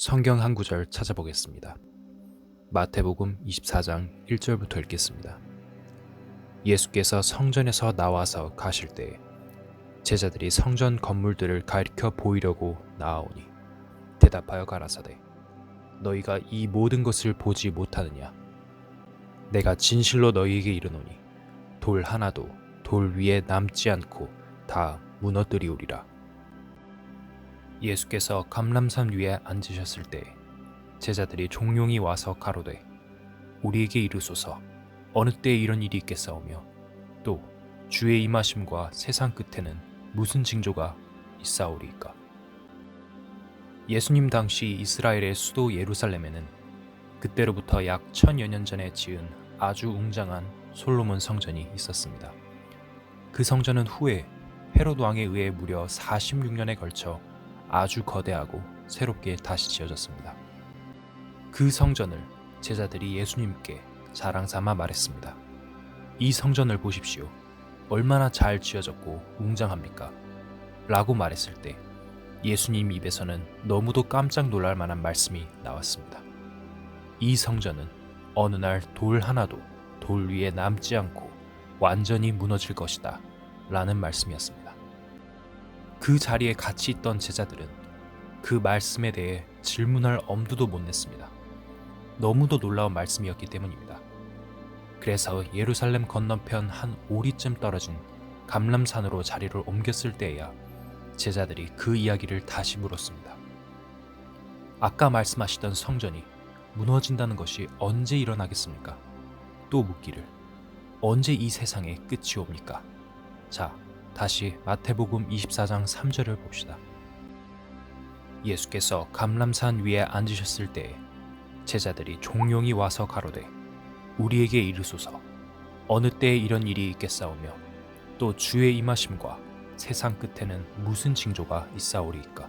성경 한 구절 찾아보겠습니다. 마태복음 24장 1절부터 읽겠습니다. 예수께서 성전에서 나와서 가실 때에 제자들이 성전 건물들을 가리켜 보이려고 나아오니 대답하여 가라사대 너희가 이 모든 것을 보지 못하느냐? 내가 진실로 너희에게 이르노니 돌 하나도 돌 위에 남지 않고 다 무너뜨리우리라. 예수께서 감람산 위에 앉으셨을 때 제자들이 종용이 와서 가로되 우리에게 이르소서 어느 때에 이런 일이 있겠사오며 또 주의 임하심과 세상 끝에는 무슨 징조가 있사오리이까. 예수님 당시 이스라엘의 수도 예루살렘에는 그때로부터 약 1000여 년 전에 지은 아주 웅장한 솔로몬 성전이 있었습니다. 그 성전은 후에 헤롯 왕에 의해 무려 46년에 걸쳐 아주 거대하고 새롭게 다시 지어졌습니다. 그 성전을 제자들이 예수님께 자랑삼아 말했습니다. 이 성전을 보십시오. 얼마나 잘 지어졌고 웅장합니까? 라고 말했을 때 예수님 입에서는 너무도 깜짝 놀랄 만한 말씀이 나왔습니다. 이 성전은 어느 날 돌 하나도 돌 위에 남지 않고 완전히 무너질 것이다 라는 말씀이었습니다. 그 자리에 같이 있던 제자들은 그 말씀에 대해 질문할 엄두도 못 냈습니다. 너무도 놀라운 말씀이었기 때문입니다. 그래서 예루살렘 건너편 한 오리쯤 떨어진 감람산으로 자리를 옮겼을 때에야 제자들이 그 이야기를 다시 물었습니다. 아까 말씀하시던 성전이 무너진다는 것이 언제 일어나겠습니까? 또 묻기를 언제 이 세상에 끝이 옵니까? 자, 다시 마태복음 24장 3절을 봅시다. 예수께서 감람산 위에 앉으셨을 때에 제자들이 종용이 와서 가로되 우리에게 이르소서 어느 때에 이런 일이 있겠사오며 또 주의 임하심과 세상 끝에는 무슨 징조가 있사오리이까.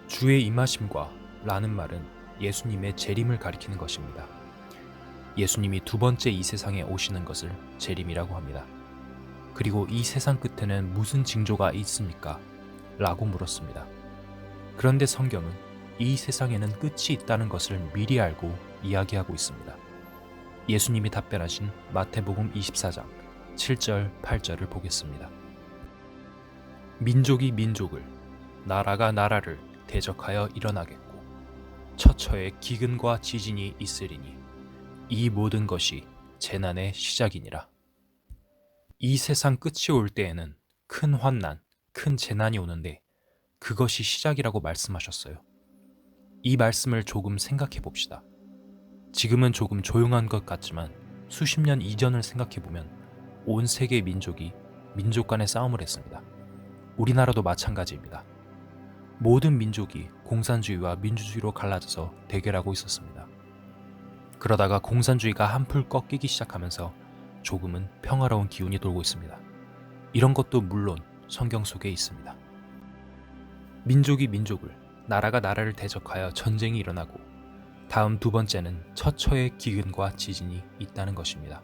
주의 임하심과 라는 말은 예수님의 재림을 가리키는 것입니다. 예수님이 두 번째 이 세상에 오시는 것을 재림이라고 합니다. 그리고 이 세상 끝에는 무슨 징조가 있습니까? 라고 물었습니다. 그런데 성경은 이 세상에는 끝이 있다는 것을 미리 알고 이야기하고 있습니다. 예수님이 답변하신 마태복음 24장 7절, 8절을 보겠습니다. 민족이 민족을, 나라가 나라를 대적하여 일어나겠고 처처에 기근과 지진이 있으리니 이 모든 것이 재난의 시작이니라. 이 세상 끝이 올 때에는 큰 환난, 큰 재난이 오는데 그것이 시작이라고 말씀하셨어요. 이 말씀을 조금 생각해 봅시다. 지금은 조금 조용한 것 같지만 수십 년 이전을 생각해 보면 온 세계 민족이 민족 간의 싸움을 했습니다. 우리나라도 마찬가지입니다. 모든 민족이 공산주의와 민주주의로 갈라져서 대결하고 있었습니다. 그러다가 공산주의가 한풀 꺾이기 시작하면서 조금은 평화로운 기운이 돌고 있습니다. 이런 것도 물론 성경 속에 있습니다. 민족이 민족을, 나라가 나라를 대적하여 전쟁이 일어나고 다음 두 번째는 처처의 기근과 지진이 있다는 것입니다.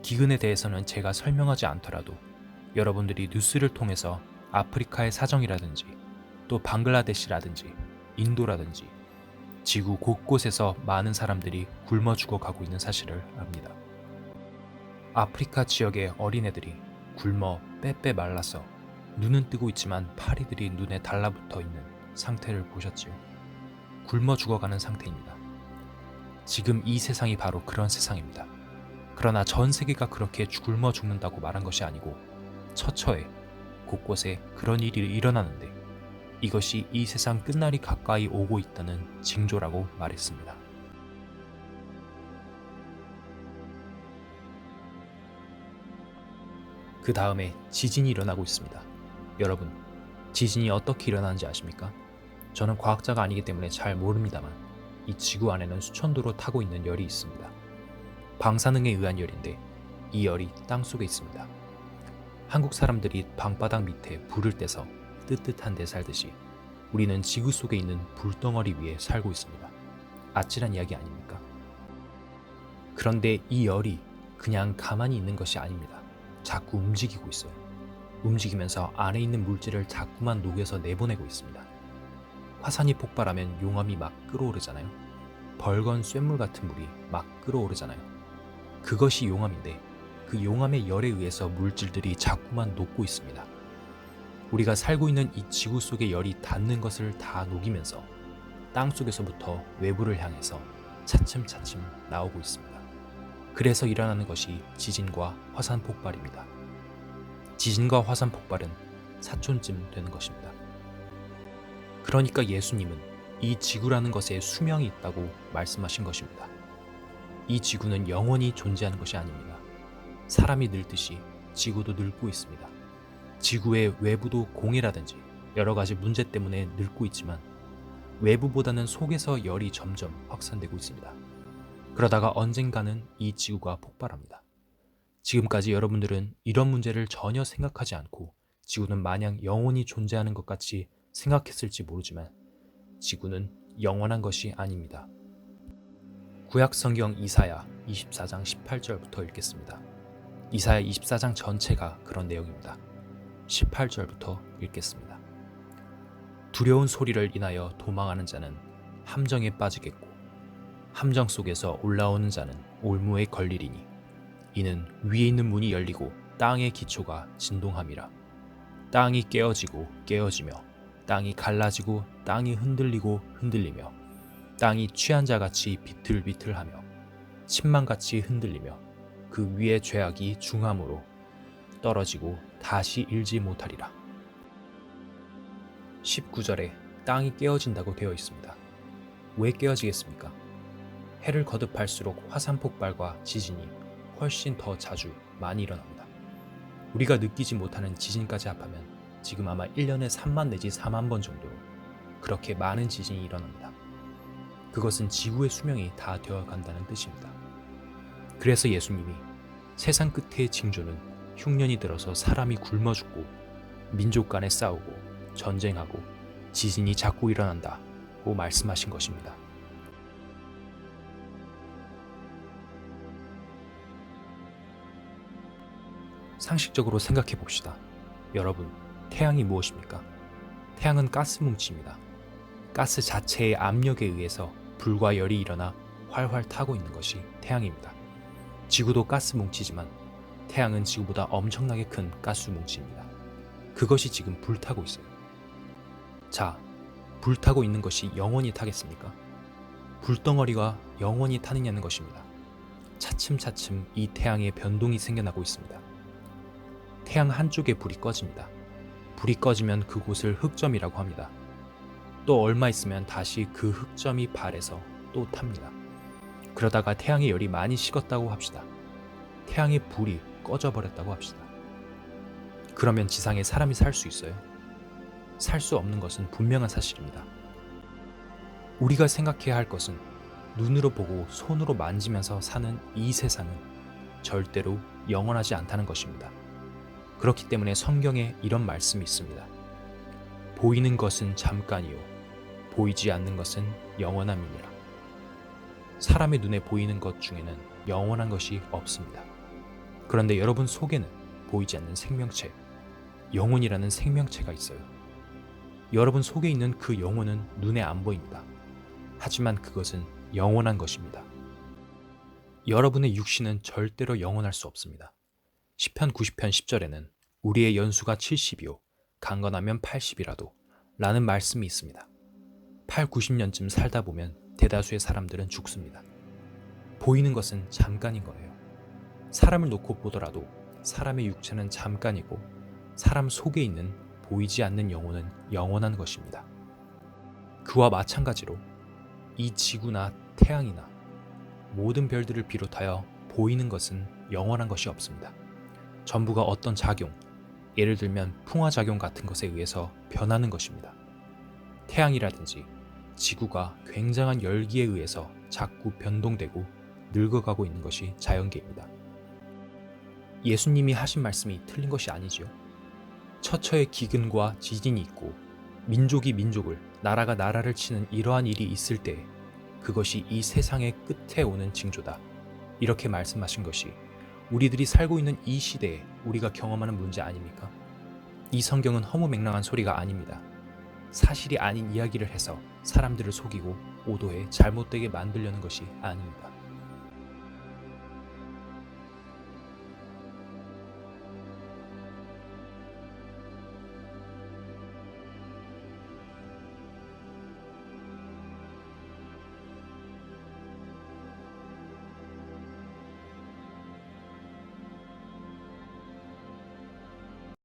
기근에 대해서는 제가 설명하지 않더라도 여러분들이 뉴스를 통해서 아프리카의 사정이라든지 또 방글라데시라든지 인도라든지 지구 곳곳에서 많은 사람들이 굶어 죽어가고 있는 사실을 압니다. 아프리카 지역의 어린애들이 굶어 빼빼 말라서 눈은 뜨고 있지만 파리들이 눈에 달라붙어 있는 상태를 보셨지요? 굶어 죽어가는 상태입니다. 지금 이 세상이 바로 그런 세상입니다. 그러나 전 세계가 그렇게 굶어 죽는다고 말한 것이 아니고 처처에 곳곳에 그런 일이 일어나는데 이것이 이 세상 끝날이 가까이 오고 있다는 징조라고 말했습니다. 그 다음에 지진이 일어나고 있습니다. 여러분, 지진이 어떻게 일어나는지 아십니까? 저는 과학자가 아니기 때문에 잘 모릅니다만 이 지구 안에는 수천도로 타고 있는 열이 있습니다. 방사능에 의한 열인데 이 열이 땅속에 있습니다. 한국 사람들이 방바닥 밑에 불을 떼서 뜨뜻한 데 살듯이 우리는 지구 속에 있는 불덩어리 위에 살고 있습니다. 아찔한 이야기 아닙니까? 그런데 이 열이 그냥 가만히 있는 것이 아닙니다. 자꾸 움직이고 있어요. 움직이면서 안에 있는 물질을 자꾸만 녹여서 내보내고 있습니다. 화산이 폭발하면 용암이 막 끓어오르잖아요. 벌건 쇳물 같은 물이 막 끓어오르잖아요. 그것이 용암인데 그 용암의 열에 의해서 물질들이 자꾸만 녹고 있습니다. 우리가 살고 있는 이 지구 속의 열이 닿는 것을 다 녹이면서 땅 속에서부터 외부를 향해서 차츰차츰 나오고 있습니다. 그래서 일어나는 것이 지진과 화산 폭발입니다. 지진과 화산 폭발은 사촌쯤 되는 것입니다. 그러니까 예수님은 이 지구라는 것에 수명이 있다고 말씀하신 것입니다. 이 지구는 영원히 존재하는 것이 아닙니다. 사람이 늙듯이 지구도 늙고 있습니다. 지구의 외부도 공해라든지 여러 가지 문제 때문에 늙고 있지만 외부보다는 속에서 열이 점점 확산되고 있습니다. 그러다가 언젠가는 이 지구가 폭발합니다. 지금까지 여러분들은 이런 문제를 전혀 생각하지 않고 지구는 마냥 영원히 존재하는 것 같이 생각했을지 모르지만 지구는 영원한 것이 아닙니다. 구약 성경 이사야 24장 18절부터 읽겠습니다. 이사야 24장 전체가 그런 내용입니다. 18절부터 읽겠습니다. 두려운 소리를 인하여 도망하는 자는 함정에 빠지겠고 함정 속에서 올라오는 자는 올무에 걸리리니 이는 위에 있는 문이 열리고 땅의 기초가 진동함이라. 땅이 깨어지고 깨어지며 땅이 갈라지고 땅이 흔들리고 흔들리며 땅이 취한 자같이 비틀비틀하며 침망같이 흔들리며 그 위에 죄악이 중함으로 떨어지고 다시 일지 못하리라. 19절에 땅이 깨어진다고 되어 있습니다. 왜 깨어지겠습니까? 해를 거듭할수록 화산 폭발과 지진이 훨씬 더 자주 많이 일어납니다. 우리가 느끼지 못하는 지진까지 합하면 지금 아마 1년에 3만 내지 4만 번 정도로 그렇게 많은 지진이 일어납니다. 그것은 지구의 수명이 다 되어간다는 뜻입니다. 그래서 예수님이 세상 끝의 징조는 흉년이 들어서 사람이 굶어 죽고 민족 간에 싸우고 전쟁하고 지진이 자꾸 일어난다고 말씀하신 것입니다. 상식적으로 생각해 봅시다. 여러분, 태양이 무엇입니까? 태양은 가스 뭉치입니다. 가스 자체의 압력에 의해서 불과 열이 일어나 활활 타고 있는 것이 태양입니다. 지구도 가스 뭉치지만 태양은 지구보다 엄청나게 큰 가스 뭉치입니다. 그것이 지금 불타고 있어요. 자, 불타고 있는 것이 영원히 타겠습니까? 불덩어리가 영원히 타느냐는 것입니다. 차츰차츰 이 태양에 변동이 생겨나고 있습니다. 태양 한쪽에 불이 꺼집니다. 불이 꺼지면 그곳을 흑점이라고 합니다. 또 얼마 있으면 다시 그 흑점이 발해서 또 탑니다. 그러다가 태양의 열이 많이 식었다고 합시다. 태양의 불이 꺼져버렸다고 합시다. 그러면 지상에 사람이 살 수 있어요? 살 수 없는 것은 분명한 사실입니다. 우리가 생각해야 할 것은 눈으로 보고 손으로 만지면서 사는 이 세상은 절대로 영원하지 않다는 것입니다. 그렇기 때문에 성경에 이런 말씀이 있습니다. 보이는 것은 잠깐이요 보이지 않는 것은 영원함이니라. 사람의 눈에 보이는 것 중에는 영원한 것이 없습니다. 그런데 여러분 속에는 보이지 않는 생명체, 영혼이라는 생명체가 있어요. 여러분 속에 있는 그 영혼은 눈에 안 보입니다. 하지만 그것은 영원한 것입니다. 여러분의 육신은 절대로 영원할 수 없습니다. 시편 90편 10절에는 우리의 연수가 70이요 강건하면 80이라도 라는 말씀이 있습니다. 8, 90년쯤 살다 보면 대다수의 사람들은 죽습니다. 보이는 것은 잠깐인 거예요. 사람을 놓고 보더라도 사람의 육체는 잠깐이고 사람 속에 있는 보이지 않는 영혼은 영원한 것입니다. 그와 마찬가지로 이 지구나 태양이나 모든 별들을 비롯하여 보이는 것은 영원한 것이 없습니다. 전부가 어떤 작용, 예를 들면 풍화작용 같은 것에 의해서 변하는 것입니다. 태양이라든지 지구가 굉장한 열기에 의해서 자꾸 변동되고 늙어가고 있는 것이 자연계입니다. 예수님이 하신 말씀이 틀린 것이 아니지요. 처처의 기근과 지진이 있고 민족이 민족을, 나라가 나라를 치는 이러한 일이 있을 때 그것이 이 세상의 끝에 오는 징조다. 이렇게 말씀하신 것이 우리들이 살고 있는 이 시대에 우리가 경험하는 문제 아닙니까? 이 성경은 허무맹랑한 소리가 아닙니다. 사실이 아닌 이야기를 해서 사람들을 속이고 오도해 잘못되게 만들려는 것이 아닙니다.